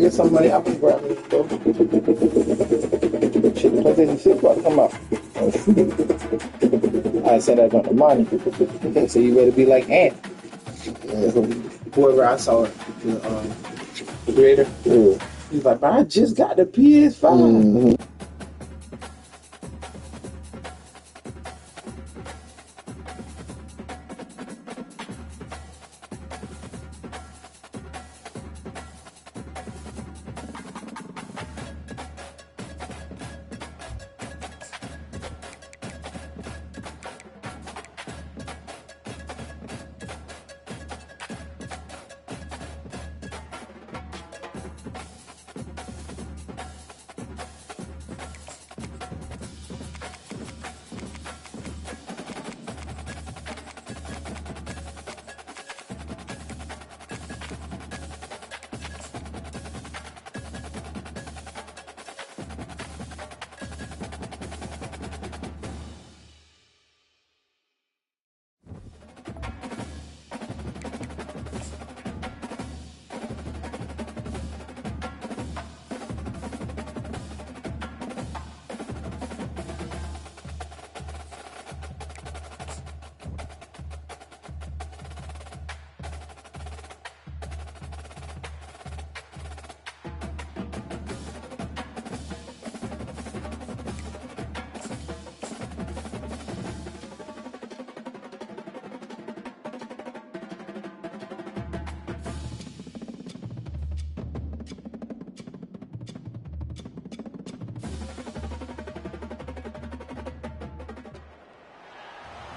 get some money, I'll be grabbing it, though. Shit, PlayStation 6 about to come out. I said that on the money. So you better be like Ant. Whoever I saw, the creator. He's like, I just got the PS5.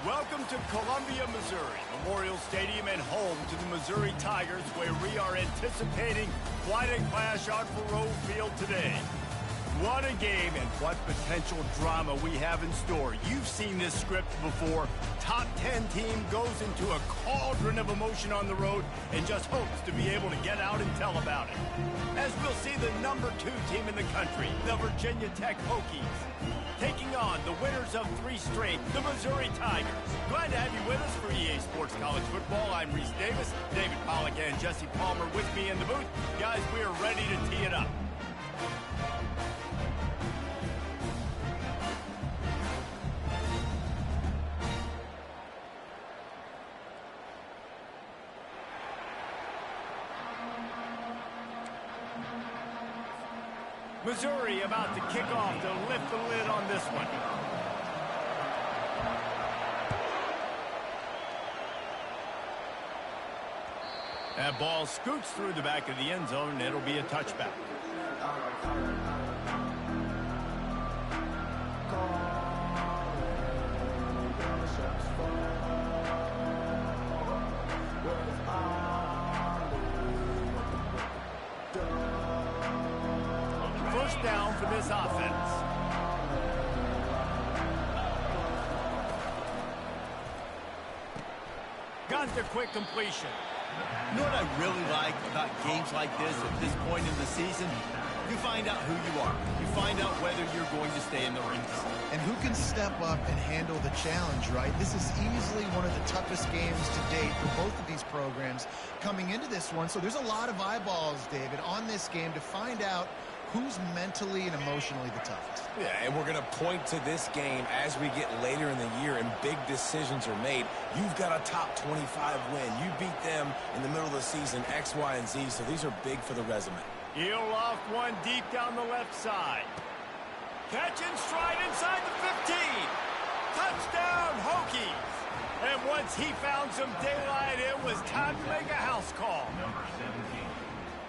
Welcome to Columbia, Missouri, Memorial Stadium and home to the Missouri Tigers, where we are anticipating quite a clash on Faroe Field today. What a game and what potential drama we have in store. You've seen this script before. Top 10 team goes into a cauldron of emotion on the road and just hopes to be able to get out and tell about it. As we'll see the number 2 team in the country, the Virginia Tech Hokies, taking on the winners of 3 straight, the Missouri Tigers. Glad to have you with us for EA Sports College Football. I'm Reese Davis, David Pollack and Jesse Palmer with me in the booth. Guys, we are ready to tee it up. Missouri about to kick off to lift the lid on this one. That ball scoots through the back of the end zone, and it'll be a touchback. First down for this offense. Got the quick completion. You know what I really like about games like this at this point in the season? You find out who you are. You find out whether you're going to stay in the race. And who can step up and handle the challenge, right? This is easily one of the toughest games to date for both of these programs coming into this one. So there's a lot of eyeballs, David, on this game to find out who's mentally and emotionally the toughest. Yeah, and we're going to point to this game as we get later in the year and big decisions are made. You've got a top 25 win. You beat them in the middle of the season, X, Y, and Z, so these are big for the resume. He'll loft one deep down the left side. Catch and stride inside the 15. Touchdown, Hokies. And once he found some daylight, it was time to make a house call.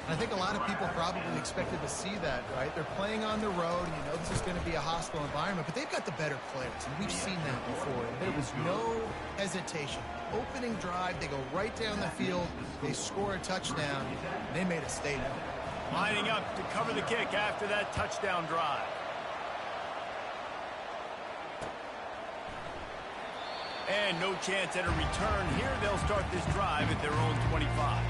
I think a lot of people probably expected to see that, right? They're playing on the road, and you know this is going to be a hostile environment, but they've got the better players, and we've seen that before. And there was no hesitation. Opening drive, they go right down the field, they score a touchdown, and they made a statement. Lining up to cover the kick after that touchdown drive. And no chance at a return here. They'll start this drive at their own 25.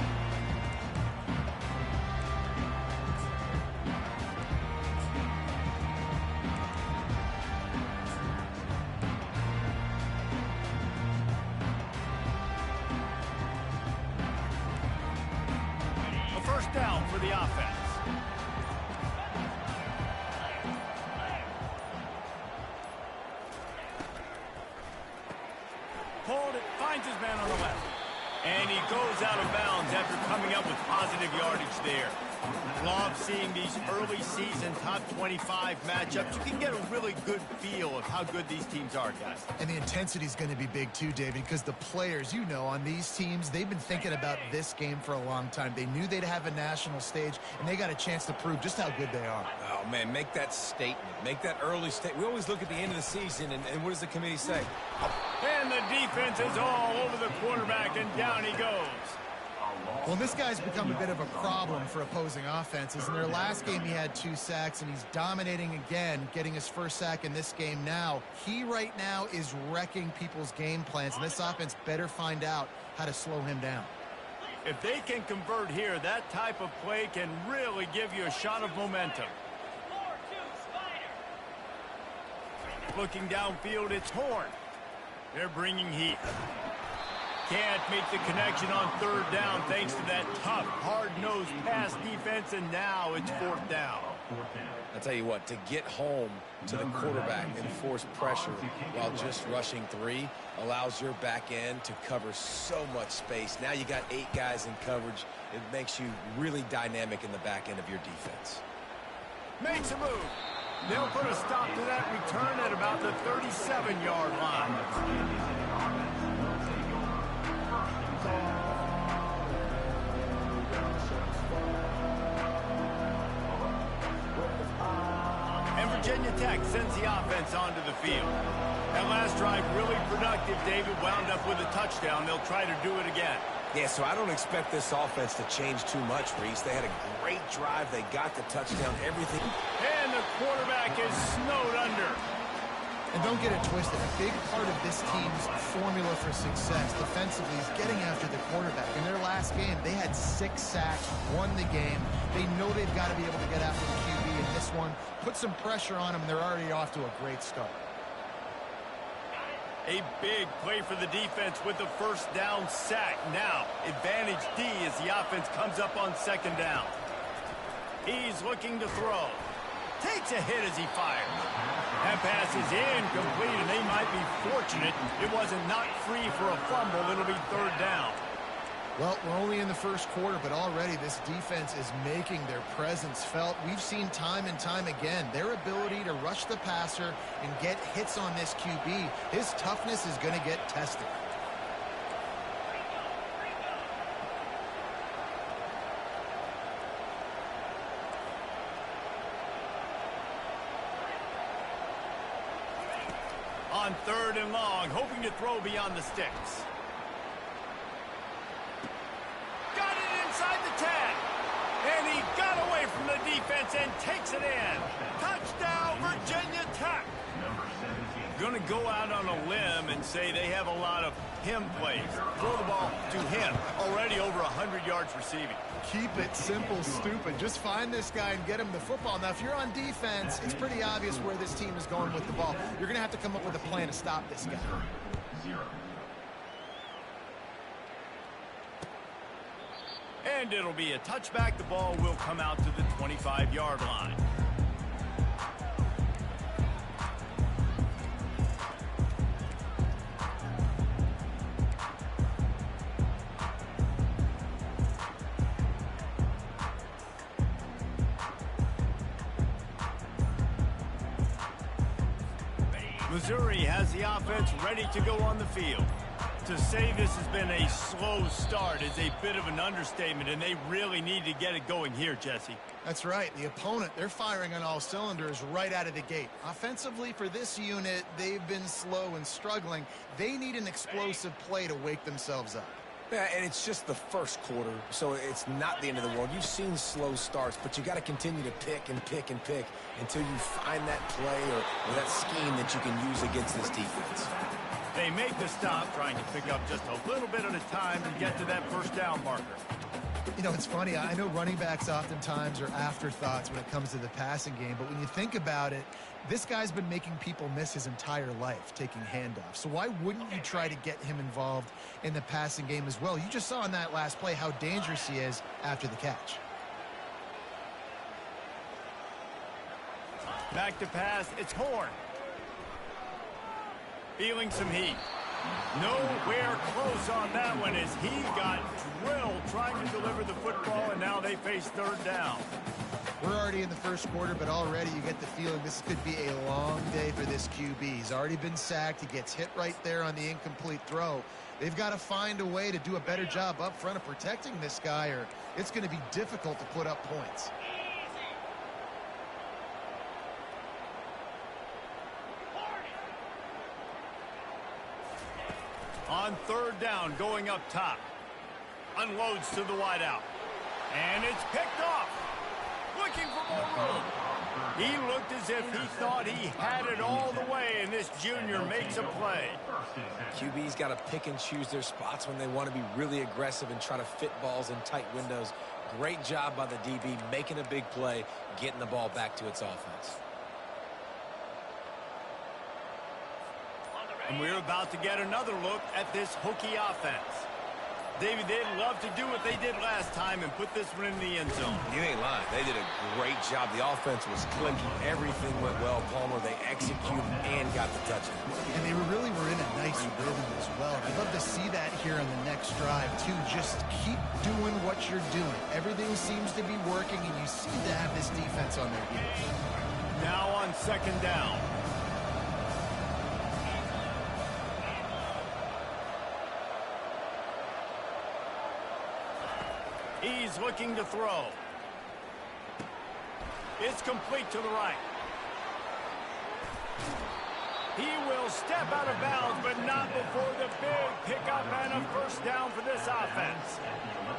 A first down for the offense. love seeing these early season top 25 matchups. You can get a really good feel of how good these teams are, guys. And the intensity is going to be big too, David, because the players, you know, on these teams, they've been thinking about this game for a long time. They knew they'd have a national stage, and they got a chance to prove just how good they are. Oh, man, make that statement. Make that early statement. We always look at the end of the season, and what does the committee say? And the defense is all over the quarterback, and down he goes. Well, this guy's become a bit of a problem for opposing offenses. In their last game, he had 2 sacks, and he's dominating again, getting his first sack in this game now. He right now is wrecking people's game plans, and this offense better find out how to slow him down. If they can convert here, that type of play can really give you a shot of momentum. Looking downfield, it's Horn. They're bringing heat. Can't make the connection on 3rd down thanks to that tough, hard-nosed pass defense, and now it's 4th down. I'll tell you what, to get home to the quarterback and force pressure while just rushing 3 allows your back end to cover so much space. Now you got 8 guys in coverage. It makes you really dynamic in the back end of your defense. Makes a move. They'll put a stop to that return at about the 37-yard line. And Virginia Tech sends the offense onto the field. That last drive really productive. David wound up with a touchdown. They'll try to do it again. Yeah, so I don't expect this offense to change too much, Reese. They had a great drive. They got the touchdown, everything. And the quarterback is snowed under. And don't get it twisted. A big part of this team's formula for success defensively is getting after the quarterback. In their last game, they had 6 sacks, won the game. They know they've got to be able to get after the QB in this one. Put some pressure on them, and they're already off to a great start. A big play for the defense with the 1st down sack. Now, advantage D as the offense comes up on 2nd down. He's looking to throw. Takes a hit as he fires. That pass is incomplete, and they might be fortunate it wasn't knocked free for a fumble. It'll be 3rd down. Well, we're only in the 1st quarter, but already this defense is making their presence felt. We've seen time and time again their ability to rush the passer and get hits on this QB. His toughness is going to get tested. On 3rd and long, hoping to throw beyond the sticks. Got it inside the 10. And he got away from the defense and takes it in. Touchdown, Virginia Tech. Going to go out on a limb and say they have a lot of him plays. Throw the ball to him. Already over 100 yards receiving. Keep it simple, stupid. Just find this guy and get him the football. Now, if you're on defense, it's pretty obvious where this team is going with the ball. You're going to have to come up with a plan to stop this guy. And it'll be a touchback. The ball will come out to the 25-yard line. Missouri has the offense ready to go on the field. To say this has been a slow start is a bit of an understatement, and they really need to get it going here, Jesse. That's right. The opponent, they're firing on all cylinders right out of the gate. Offensively, for this unit, they've been slow and struggling. They need an explosive play to wake themselves up. Yeah, and it's just the 1st quarter, so it's not the end of the world. You've seen slow starts, but you got to continue to pick and pick and pick until you find that play or that scheme that you can use against this defense. They make the stop, trying to pick up just a little bit at a time to get to that 1st down marker. You know, it's funny. I know running backs oftentimes are afterthoughts when it comes to the passing game, but when you think about it, this guy's been making people miss his entire life taking handoffs. So why wouldn't you try to get him involved in the passing game as well? You just saw in that last play how dangerous he is after the catch. Back to pass, it's Horn. Feeling some heat. Nowhere close on that one as he got drilled trying to deliver the football, and now they face 3rd down. We're already in the first quarter, but already you get the feeling this could be a long day for this QB. He's already been sacked. He gets hit right there on the incomplete throw. They've got to find a way to do a better job up front of protecting this guy, or it's going to be difficult to put up points. On third down, going up top. Unloads to the wideout. And it's picked off. Looking for more room. He looked as if he thought he had it all the way, and this junior makes a play. QB's got to pick and choose their spots when they want to be really aggressive and try to fit balls in tight windows. Great job by the DB making a big play, getting the ball back to its offense. And we're about to get another look at this Hokie offense. David, they'd love to do what they did last time and put this one in the end zone. You ain't lying. They did a great job. The offense was clicking. Everything went well. Palmer, they executed and got the touchdown. And they really were in a nice rhythm as well. I'd love to see that here on the next drive, too. Just keep doing what you're doing. Everything seems to be working, and you seem to have this defense on their heels. Now on second down. He's looking to throw. It's complete to the right. He will step out of bounds, but not before the big pickup and a first down for this offense.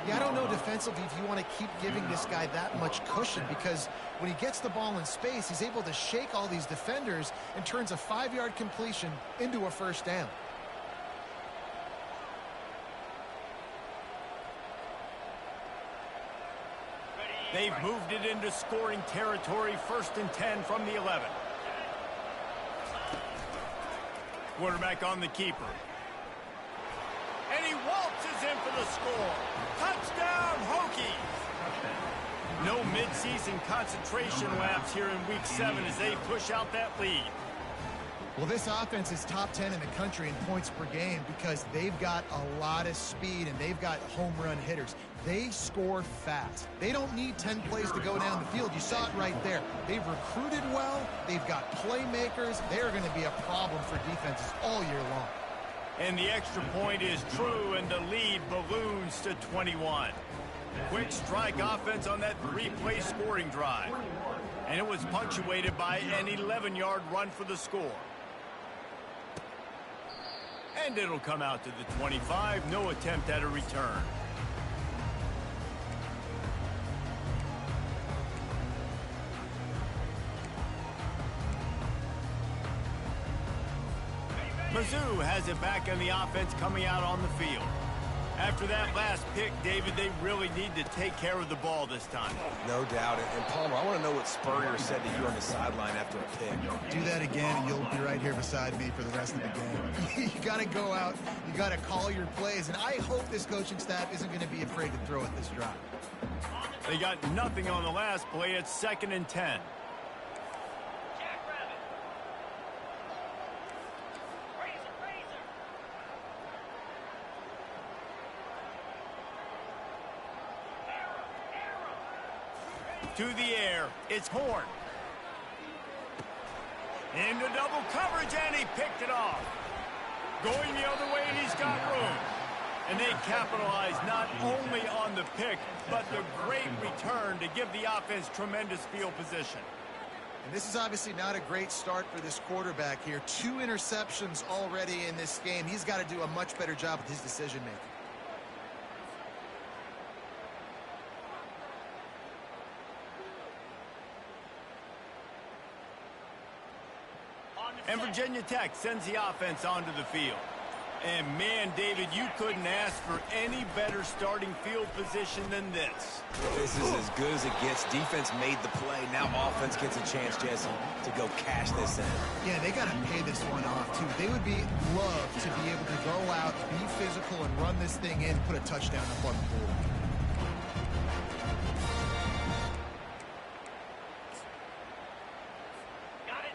Yeah, I don't know defensively if you want to keep giving this guy that much cushion, because when he gets the ball in space, he's able to shake all these defenders and turns a 5-yard completion into a first down. They've moved it into scoring territory, 1st and 10 from the 11. Quarterback on the keeper. And he waltzes in for the score. Touchdown, Hokies! No mid-season concentration laps here in Week 7 as they push out that lead. Well, this offense is top 10 in the country in points per game because they've got a lot of speed and they've got home run hitters. They score fast. They don't need 10 plays to go down the field. You saw it right there. They've recruited well. They've got playmakers. They're going to be a problem for defenses all year long. And the extra point is true, and the lead balloons to 21. Quick strike offense on that 3-play scoring drive. And it was punctuated by an 11-yard run for the score. And it'll come out to the 25. No attempt at a return. Mizzou has it back in the offense coming out on the field. After that last pick, David, they really need to take care of the ball this time. No doubt. And Palmer, I want to know what Spurrier said to you on the sideline after a pick. Do that again, and you'll be right here beside me for the rest of the game. You got to go out. You got to call your plays. And I hope this coaching staff isn't going to be afraid to throw at this drive. They got nothing on the last play. It's 2nd and 10. To the air, it's Horn. Into double coverage, and he picked it off. Going the other way, and he's got room. And they capitalize not only on the pick, but the great return to give the offense tremendous field position. And this is obviously not a great start for this quarterback here. 2 interceptions already in this game. He's got to do a much better job with his decision-making. And Virginia Tech sends the offense onto the field. And man, David, you couldn't ask for any better starting field position than this. This is as good as it gets. Defense made the play. Now offense gets a chance, Jesse, to go cash this in. Yeah, they got to pay this one off, too. They would love to be able to go out, be physical, and run this thing in, put a touchdown up on the board.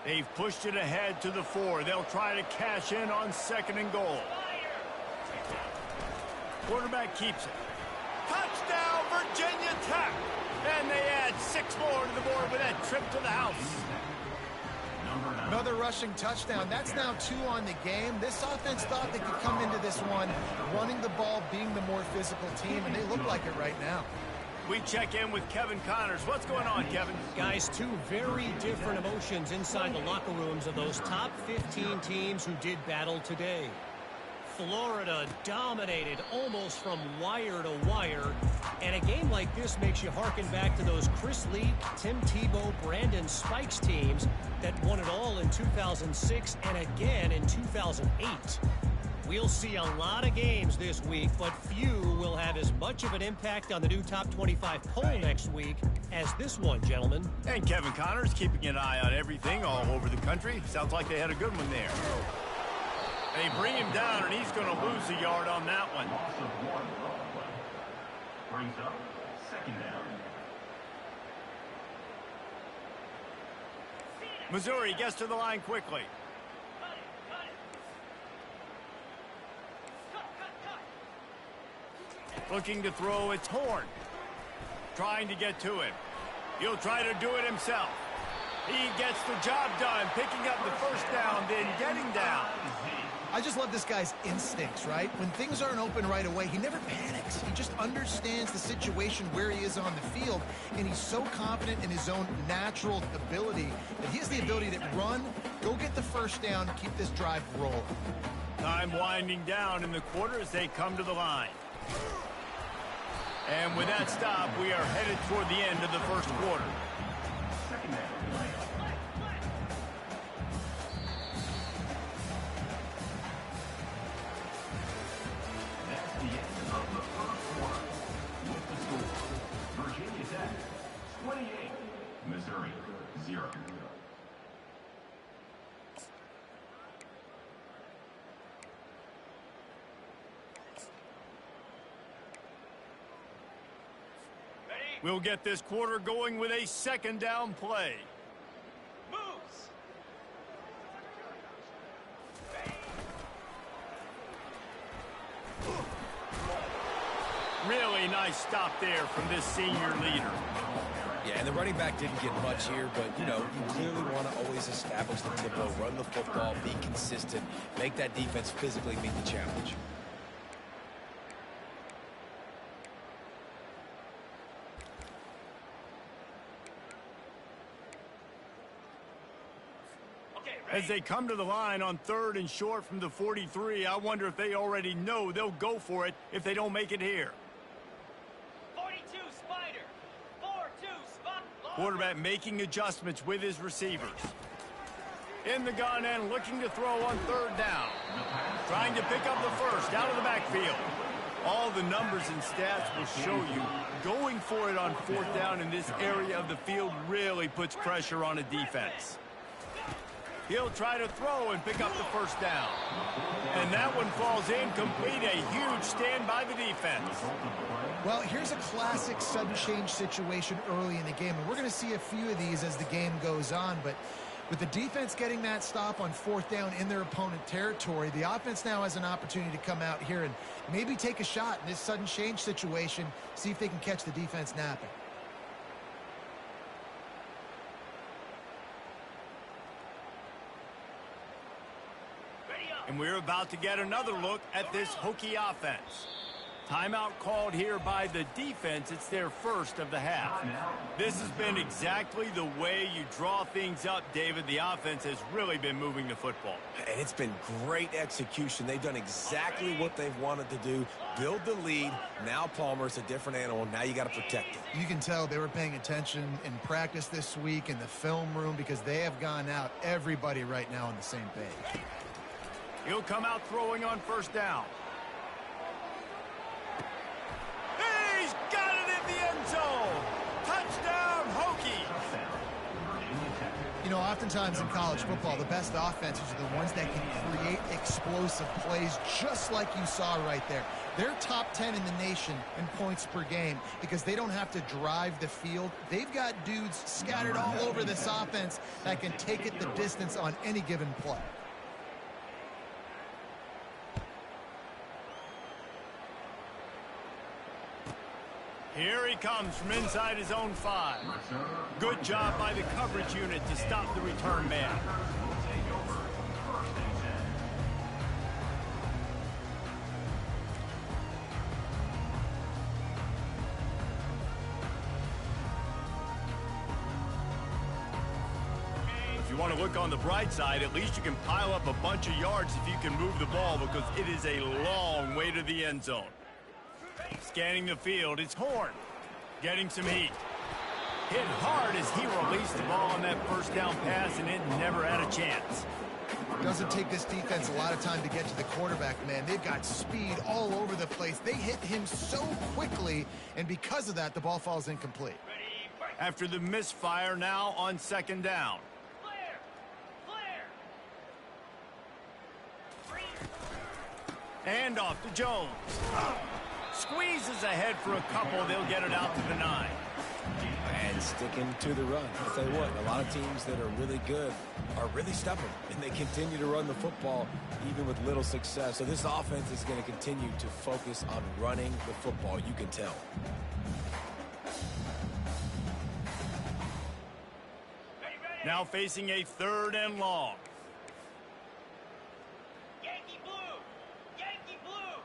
They've pushed it ahead to the 4. They'll try to cash in on 2nd and goal. Quarterback keeps it. Touchdown, Virginia Tech! And they add 6 more to the trip to the house. Another rushing touchdown. That's now 2 on the game. This offense thought they could come into this one running the ball, being the more physical team, and they look like it right now. We check in with Kevin Connors. What's going on, Kevin? Guys, 2 very different emotions inside the locker rooms of those top 15 teams who did battle today. Florida dominated almost from wire to wire. And a game like this makes you harken back to those Chris Lee, Tim Tebow, Brandon Spikes teams that won it all in 2006 and again in 2008. We'll see a lot of games this week, but few will have as much of an impact on the new top 25 poll next week as this one, gentlemen. And Kevin Connors keeping an eye on everything all over the country. Sounds like they had a good one there. They bring him down, and he's going to lose a yard on that one. Brings up 2nd down. Missouri gets to the line quickly. Looking to throw, it's Horn. Trying to get to him. He'll try to do it himself. He gets the job done, picking up the first down, then getting down. I just love this guy's instincts, right? When things aren't open right away, he never panics. He just understands the situation where he is on the field, and he's so confident in his own natural ability that he has the ability to run, go get the first down, keep this drive rolling. Time winding down in the quarter as they come to the line. And with that stop, we are headed toward the end of the first quarter. Virginia Tech 28, Missouri 0. We'll get this quarter going with a 2nd down play. Moves. Really nice stop there from this senior leader. Yeah, and the running back didn't get much here, but, you know, you clearly want to always establish the tempo, run the football, be consistent, make that defense physically meet the challenge. As they come to the line on 3rd and short from the 43, I wonder if they already know they'll go for it if they don't make it here. 42 Spider. 4-2 spot. Quarterback making adjustments with his receivers. In the gun and looking to throw on 3rd down. Trying to pick up the first out of the backfield. All the numbers and stats will show you going for it on 4th down in this area of the field really puts pressure on a defense. He'll try to throw and pick up the first down. And that one falls incomplete. A huge stand by the defense. Well, here's a classic sudden change situation early in the game, and we're going to see a few of these as the game goes on, but with the defense getting that stop on 4th down in their opponent territory, the offense now has an opportunity to come out here and maybe take a shot in this sudden change situation, see if they can catch the defense napping. And we're about to get another look at this Hokie offense. Timeout called here by the defense. It's their first of the half. This has been exactly the way you draw things up, David. The offense has really been moving the football. And it's been great execution. They've done exactly what they've wanted to do. Build the lead. Now Palmer's a different animal. Now you got to protect it. You can tell they were paying attention in practice this week in the film room because they have gone out, everybody right now on the same page. He'll come out throwing on 1st down. He's got it in the end zone. Touchdown, Hokie. You know, oftentimes in college football, the best offenses are the ones that can create explosive plays just like you saw right there. They're top 10 in the nation in points per game because they don't have to drive the field. They've got dudes scattered all over this offense that can take it the distance on any given play. Here he comes from inside his own 5. Good job by the coverage unit to stop the return man. If you want to look on the bright side, at least you can pile up a bunch of yards if you can move the ball, because it is a long way to the end zone. Scanning the field, it's Horn. Getting some heat. Hit hard as he released the ball on that first down pass, and it never had a chance. Doesn't take this defense a lot of time to get to the quarterback, man. They've got speed all over the place. They hit him so quickly, and because of that, the ball falls incomplete. After the misfire, now on second down. And off to Jones. Squeezes ahead for a couple. They'll get it out to the 9. And sticking to the run. I'll tell you what, a lot of teams that are really good are really stubborn, and they continue to run the football even with little success. So this offense is going to continue to focus on running the football, you can tell. Now facing a 3rd and long. Yankee blue! Yankee blue!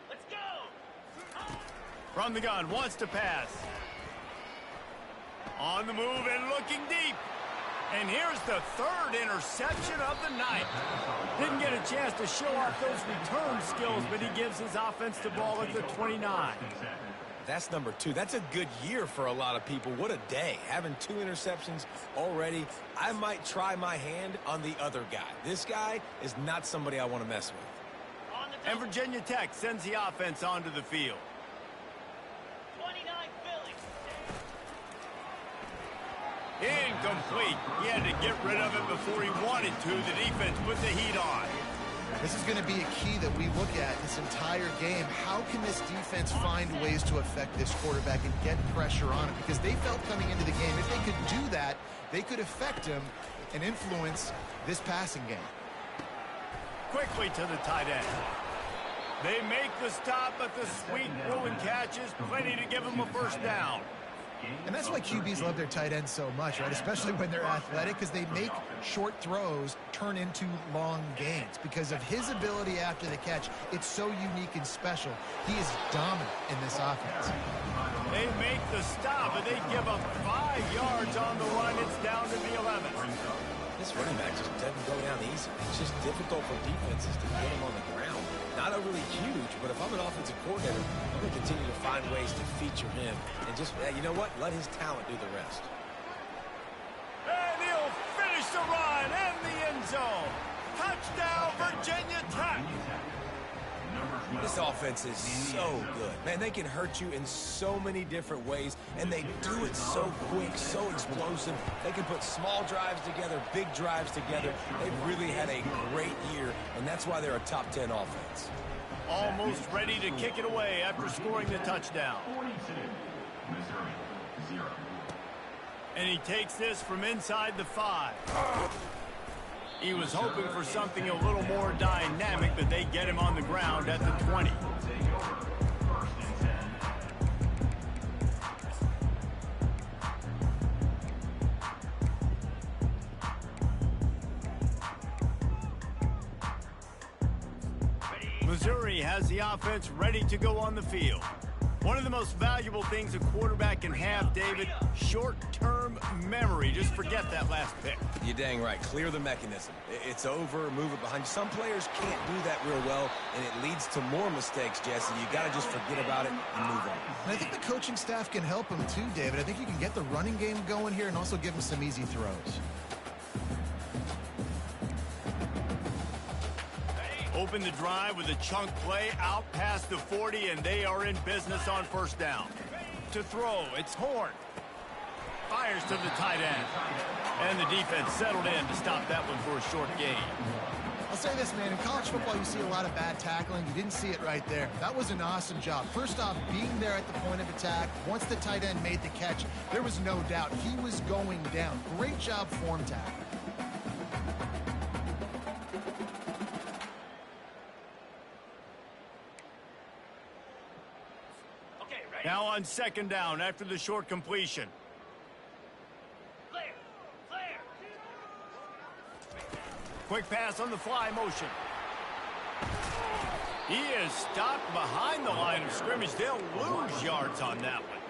Let's go! From the gun, wants to pass. On the move and looking deep. And here's the 3rd interception of the night. Didn't get a chance to show off those return skills, but he gives his offense the ball at the 29. That's number 2. That's a good year for a lot of people. What a day. Having 2 interceptions already. I might try my hand on the other guy. This guy is not somebody I want to mess with. And Virginia Tech sends the offense onto the field. 29 Philly. Incomplete. He had to get rid of it before he wanted to. The defense put the heat on. This is going to be a key that we look at this entire game. How can this defense find ways to affect this quarterback and get pressure on him? Because they felt coming into the game, if they could do that, they could affect him and influence this passing game. Quickly to the tight end. They make the stop, but the sweet rolling catch is plenty to give him a first down. And that's why QBs love their tight ends so much, right? Especially when they're athletic, because they make short throws turn into long gains. Because of his ability after the catch, it's so unique and special. He is dominant in this offense. They make the stop, but they give up 5 yards on the run. It's down to the 11. This running back just doesn't go down easy. It's just difficult for defenses to get him on the ground. Not overly huge, but if I'm an offensive coordinator, I'm going to continue to find ways to feature him. And just, you know what? Let his talent do the rest. And he'll finish the run in the end zone. Touchdown, Virginia Tech. This offense is so good. Man, they can hurt you in so many different ways, and they do it so quick, so explosive. They can put small drives together, big drives together. They've really had a great year, and that's why they're a top 10 offense. Almost ready to kick it away after scoring the touchdown. 42, Missouri, 0. And he takes this from inside the 5. He was hoping for something a little more dynamic, but they get him on the ground at the 20. Missouri has the offense ready to go on the field. One of the most valuable things a quarterback can have, David, short-term memory. Just forget that last pick. You're dang right. Clear the mechanism. It's over, move it behind you. Some players can't do that real well, and it leads to more mistakes, Jesse. You got to just forget about it and move on. And I think the coaching staff can help him too, David. I think you can get the running game going here and also give him some easy throws. Open the drive with a chunk play out past the 40, and they are in business on first down. To throw, it's Horn. Fires to the tight end. And the defense settled in to stop that one for a short gain. I'll say this, man. In college football, you see a lot of bad tackling. You didn't see it right there. That was an awesome job. First off, being there at the point of attack. Once the tight end made the catch, there was no doubt he was going down. Great job form tackling. Now on second down after the short completion. Quick pass on the fly motion. He is stopped behind the line of scrimmage. They'll lose yards on that one.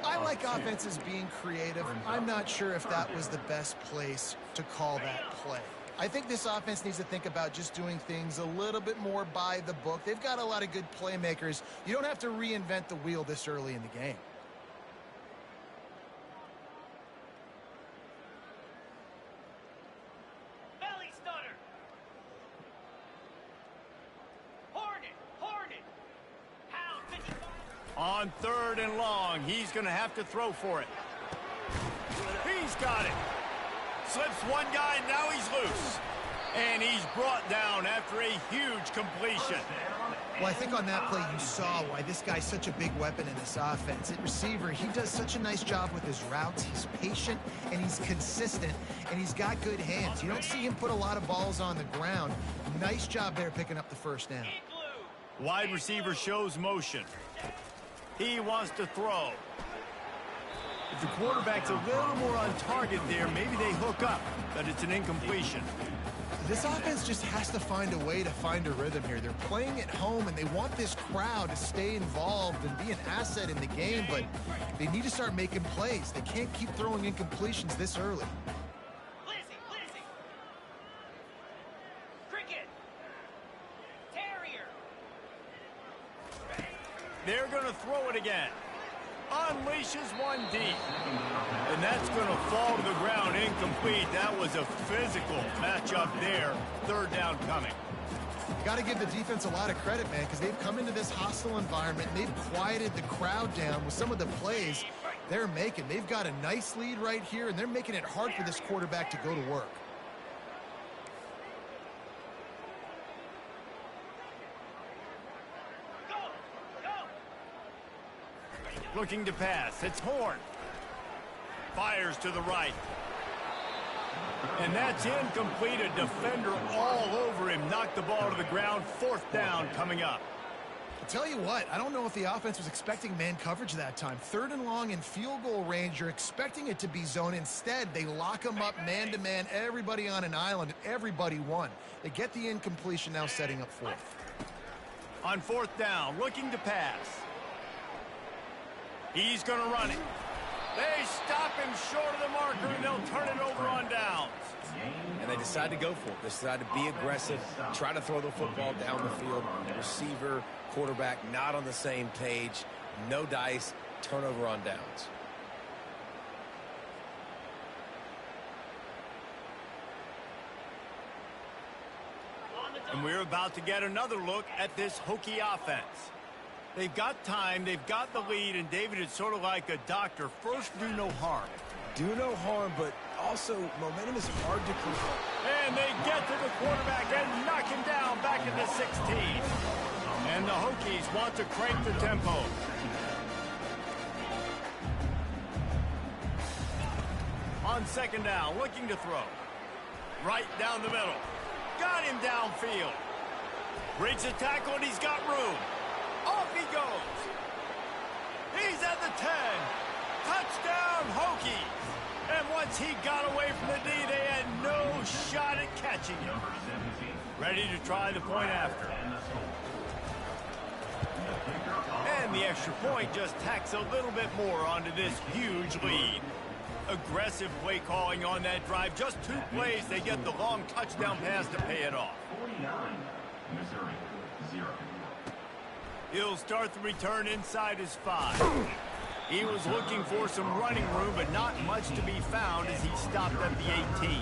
I like offenses being creative. I'm not sure if that was the best place to call that play. I think this offense needs to think about just doing things a little bit more by the book. They've got a lot of good playmakers. You don't have to reinvent the wheel this early in the game. Belly stunner. Hornet. Pound 55. On 3rd and long, he's going to have to throw for it. He's got it. Slips one guy, now he's loose. And he's brought down after a huge completion. Well, I think on that play you saw why this guy's such a big weapon in this offense. At receiver, he does such a nice job with his routes. He's patient, and he's consistent, and he's got good hands. You don't see him put a lot of balls on the ground. Nice job there picking up the first down. Wide receiver shows motion. He wants to throw. If the quarterback's a little more on target there, maybe they hook up, but it's an incompletion. This offense just has to find a way to find a rhythm here. They're playing at home, and they want this crowd to stay involved and be an asset in the game, but they need to start making plays. They can't keep throwing incompletions this early. Lizzie. Cricket. Terrier. They're going to throw it again. Unleashes one deep. And that's going to fall to the ground incomplete. That was a physical matchup there. 3rd down coming. Got to give the defense a lot of credit, man, because they've come into this hostile environment, and they've quieted the crowd down with some of the plays they're making. They've got a nice lead right here, and they're making it hard for this quarterback to go to work. Looking to pass. It's Horn. Fires to the right. And that's incomplete. A defender all over him. Knocked the ball to the ground. 4th down coming up. I'll tell you what, I don't know if the offense was expecting man coverage that time. 3rd and long in field goal range. You're expecting it to be zone. Instead, they lock them up man-to-man. Everybody on an island, and everybody won. They get the incompletion, now setting up 4th. On 4th down, looking to pass. He's going to run it. They stop him short of the marker, and they'll turn it over on downs. And they decide to go for it. They decide to be aggressive, try to throw the football down the field. Receiver, quarterback, not on the same page. No dice, turnover on downs. And we're about to get another look at this Hokie offense. They've got time, they've got the lead, and David, it's sort of like a doctor. First, do no harm. Do no harm, but also momentum is hard to control. And they get to the quarterback and knock him down back at the 16. And the Hokies want to crank the tempo. On 2nd down, looking to throw. Right down the middle. Got him downfield. Breaks a tackle, and he's got room. Off he goes. He's at the 10. Touchdown, Hokies. And once he got away from the D, they had no shot at catching him. Ready to try the point after. And the extra point just tacks a little bit more onto this huge lead. Aggressive play calling on that drive. Just 2 plays, they get the long touchdown pass to pay it off. 49, Missouri, 0. He'll start the return inside his 5. He was looking for some running room, but not much to be found as he stopped at the 18.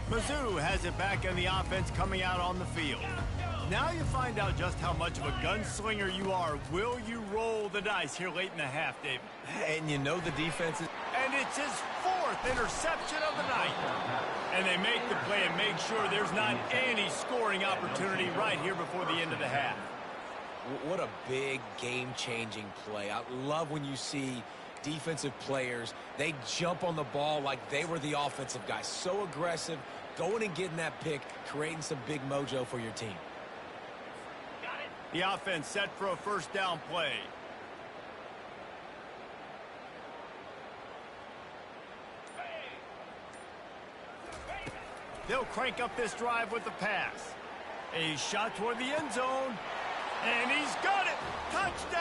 Mizzou has it back in the offense coming out on the field. Now you find out just how much of a gunslinger you are. Will you roll the dice here late in the half, David? And you know the defense is... And it's his 4th interception of the night. And they make the play and make sure there's not any scoring opportunity right here before the end of the half. What a big game-changing play. I love when you see defensive players. They jump on the ball like they were the offensive guys. So aggressive, going and getting that pick, creating some big mojo for your team. Got it. The offense set for a first down play. They'll crank up this drive with the pass. A shot toward the end zone. And he's got it. Touchdown.